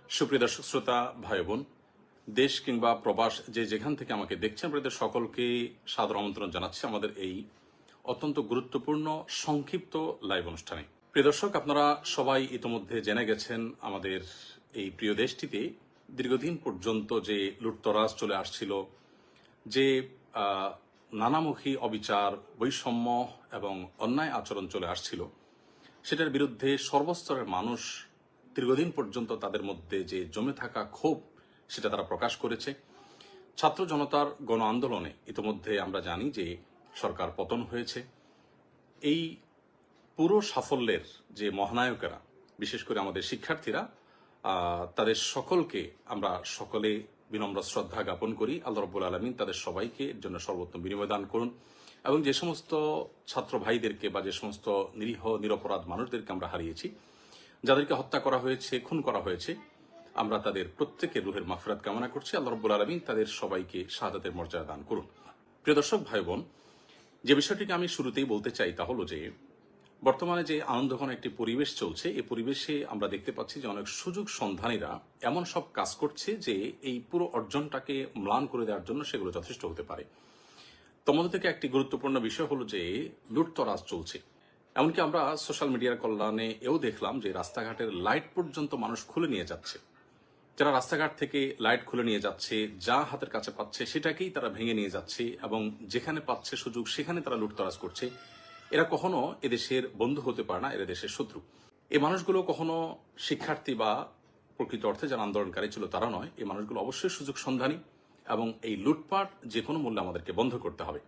সুপ্রিয় দর্শক শ্রোতা ভাই বোন, দেশ কিংবা প্রবাস যে যেখান থেকে আমাকে দেখছেন, আপনাদের সকলকে সাদর আমন্ত্রণ জানাচ্ছি আমাদের এই অত্যন্ত গুরুত্বপূর্ণ সংক্ষিপ্ত লাইভ অনুষ্ঠানে। প্রিয় দর্শক, আপনারা সবাই ইতোমধ্যে জেনে গেছেন আমাদের এই প্রিয় দেশটিতে দীর্ঘদিন পর্যন্ত যে লুটতরাজ চলে আসছিল, যে নানামুখী অবিচার, বৈষম্য এবং অন্যায় আচরণ চলে আসছিল, সেটার বিরুদ্ধে সর্বস্তরের মানুষ দীর্ঘদিন পর্যন্ত তাদের মধ্যে যে জমে থাকা ক্ষোভ সেটা তারা প্রকাশ করেছে। ছাত্র জনতার গণ আন্দোলনে ইতিমধ্যে আমরা জানি যে সরকার পতন হয়েছে। এই পুরো সাফল্যের যে মহানায়কেরা, বিশেষ করে আমাদের শিক্ষার্থীরা, তাদের সকলকে আমরা সকলে বিনম্র শ্রদ্ধা জ্ঞাপন করি। আল্লাহ রাব্বুল আলামিন তাদের সবাইকে এর জন্য সর্বোত্তম বিনিময় দান করুন এবং যে সমস্ত ছাত্র ভাইদেরকে বা যে সমস্ত নিরীহ নিরপরাধ মানুষদেরকে আমরা হারিয়েছি, যাদেরকে হত্যা করা হয়েছে, খুন করা হয়েছে, আমরা তাদের প্রত্যেকের রুহের মাগফিরাত কামনা করছি। আল্লাহ রাব্বুল আলামিন তাদের সবাইকে শাহাদাতের মর্যাদা দান করুন। প্রিয় দর্শক ভাই বোন, যে বিষয়টিকে আমি শুরুতেই বলতে চাই তা হলো যে বর্তমানে যে আনন্দঘন একটি পরিবেশ চলছে, এই পরিবেশে আমরা দেখতে পাচ্ছি যে অনেক সুযোগ সন্ধানীরা এমন সব কাজ করছে যে এই পুরো অর্জনটাকে ম্লান করে দেওয়ার জন্য সেগুলো যথেষ্ট হতে পারে। তোমাদের থেকে একটি গুরুত্বপূর্ণ বিষয় হলো যে লুটতরাজ চলছে। এমনকি আমরা সোশ্যাল মিডিয়ার কল্যাণে এও দেখলাম যে রাস্তাঘাটের লাইট পর্যন্ত মানুষ খুলে নিয়ে যাচ্ছে। যারা রাস্তাঘাট থেকে লাইট খুলে নিয়ে যাচ্ছে, যা হাতের কাছে পাচ্ছে সেটাকেই তারা ভেঙে নিয়ে যাচ্ছে এবং যেখানে পাচ্ছে সুযোগ সেখানে তারা লুটতরাজ করছে। এরা কখনো এদেশের বন্ধু হতে পারে না, এরা দেশের শত্রু। এই মানুষগুলো কখনো শিক্ষার্থী বা প্রকৃত অর্থে যারা আন্দোলনকারী ছিল তারা নয়। এই মানুষগুলো অবশ্যই সুযোগ সন্ধানী এবং এই লুটপাট যে কোনো মূল্যে আমাদেরকে বন্ধ করতে হবে।